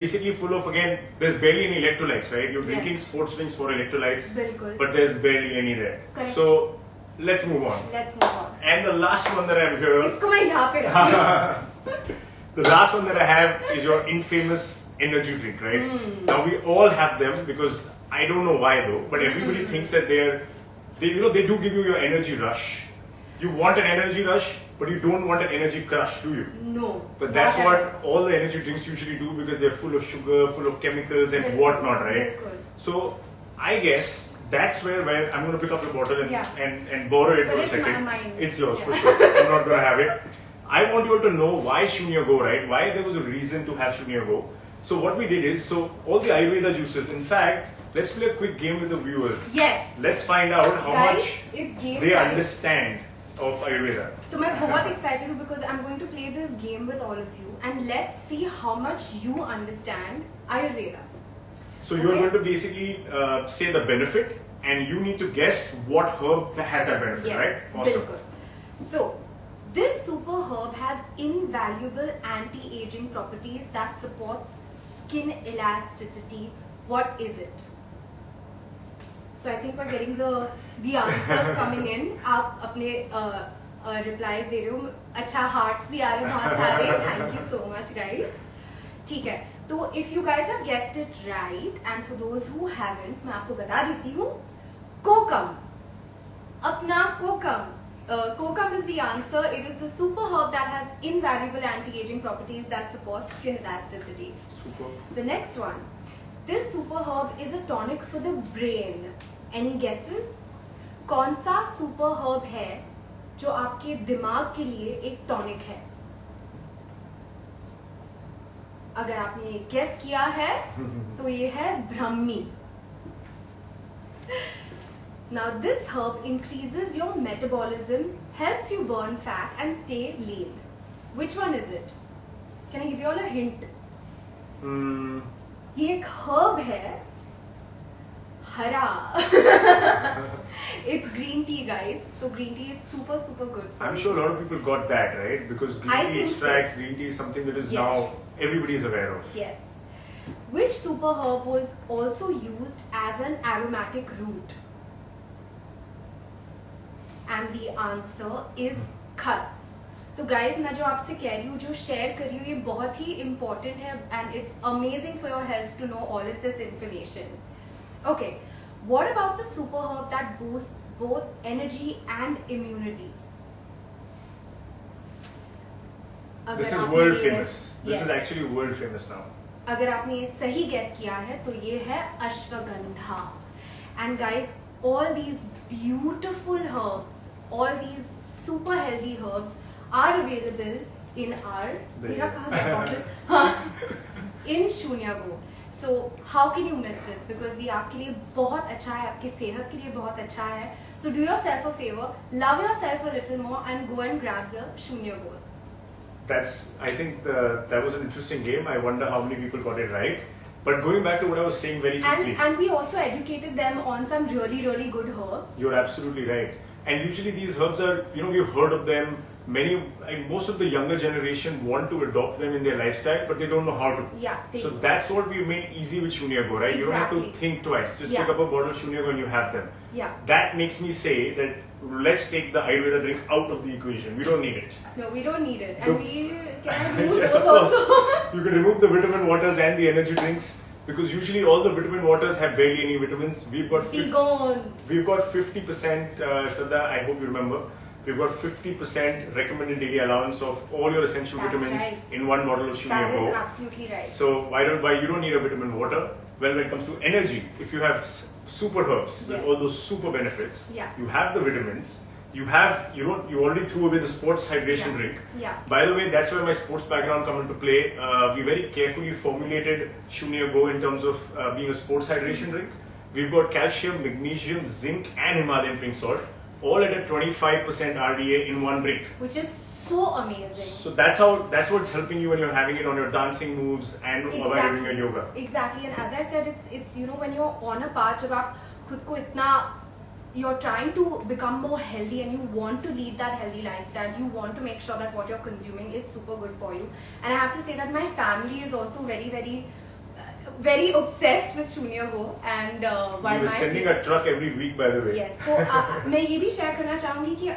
basically full of, again, there's barely any electrolytes, right? You're drinking sports drinks for electrolytes, but there's barely any there. Correct. So let's move on. And the last one that I'm here, the last one that I have is your infamous energy drink, right? Now we all have them because I don't know why though, but everybody thinks that they do give you your energy rush. You want an energy rush, but you don't want an energy crush, do you? No. But that's what all the energy drinks usually do because they're full of sugar, full of chemicals and whatnot, right? So I guess that's where I'm going to pick up the bottle and borrow it for a second. It's yours for sure. I'm not going to have it. I want you all to know why Shunya Go, right? Why there was a reason to have Shunya Go. So what we did is, all the Ayurveda juices, in fact, let's play a quick game with the viewers. Yes. Let's find out how much they understand of Ayurveda. So I'm very excited because I'm going to play this game with all of you and let's see how much you understand Ayurveda. So you're going to basically say the benefit and you need to guess what herb has that benefit, right? Awesome. So this super herb has invaluable anti-aging properties that supports skin elasticity. What is it? So I think we're getting the answers coming in. आप अपने replies दे रहे हो. अच्छा hearts भी आ रहे हैं बहुत सारे. Thank you so much guys. ठीक है. तो if you guys have guessed it right and for those who haven't, मैं आपको बता देती हूँ. Kokum. अपना kokum. Kokum is the answer. It is the super herb that has invaluable anti-aging properties that support skin elasticity. Super. The next one. This super herb is a tonic for the brain. Any guesses? कौन सा super herb है जो आपके दिमाग के लिए एक tonic है? अगर आपने guess किया है, तो ये है Brahmi. Now this herb increases your metabolism, helps you burn fat and stay lean. Which one is it? Can I give you all a hint? ये एक herb है, हरा. It's green tea, guys. So green tea is super good for I'm sure a lot of people got that, right? Because green tea extracts, green tea is something that is now everybody is aware of. Yes. Which super herb was also used as an aromatic root? And the answer is khas. तो guys, मैं जो आपसे कह रही हूँ, जो share कर रही हूँ, ये बहुत ही important है and it's amazing for your health to know all of this information. Okay, what about the super herb that boosts both energy and immunity? This is world famous. This is actually world famous now. अगर आपने ये सही guess किया है, तो ये है ashwagandha. And guys, all these beautiful herbs, all these super healthy herbs are available in our in Shunya Go. So how can you miss this? Because ये आपके लिए बहुत अच्छा है, आपके सेहत के लिए बहुत अच्छा है. So do yourself a favor, love yourself a little more and go and grab the Shunya Go's. I think that was an interesting game. I wonder how many people got it right. But going back to what I was saying very quickly. And we also educated them on some really good herbs. You're absolutely right. And usually these herbs are, we've heard of them. Most of the younger generation want to adopt them in their lifestyle, but they don't know how to. Yeah. So that's what we made easy with Shunya Go, right? Exactly. You don't have to think twice. Just pick up a bottle of Shunya Go and you have them. Yeah. That makes me say that let's take the Ayurveda drink out of the equation. We don't need it. No, we don't need it. And we can remove yes, those of course. also. You can remove the vitamin waters and the energy drinks because usually all the vitamin waters have barely any vitamins. We've got 50%, Shraddha, I hope you remember. We've got 50% recommended daily allowance of all your essential vitamins in one bottle of Shunya Go. That is absolutely right. So why you don't need a vitamin water? Well, when it comes to energy, if you have super herbs with all those super benefits, you have the vitamins. You already threw away the sports hydration drink. Yeah. By the way, that's where my sports background come into play. We very carefully formulated Shunya Go in terms of being a sports hydration drink. We've got calcium, magnesium, zinc, and Himalayan pink salt, all at a 25% RDA in one drink. Which is so amazing. So that's what's helping you when you're having it on your dancing moves and while you're doing your yoga. Exactly, and as I said, it's when you're on a path, जब आप खुद को इतना you're trying to become more healthy and you want to lead that healthy lifestyle, you want to make sure that what you're consuming is super good for you. And I have to say that my family is also very very obsessed with Shunya Go and He was sending a truck every week, by the way. Yes. So मैं ये भी share करना चाहूँगी कि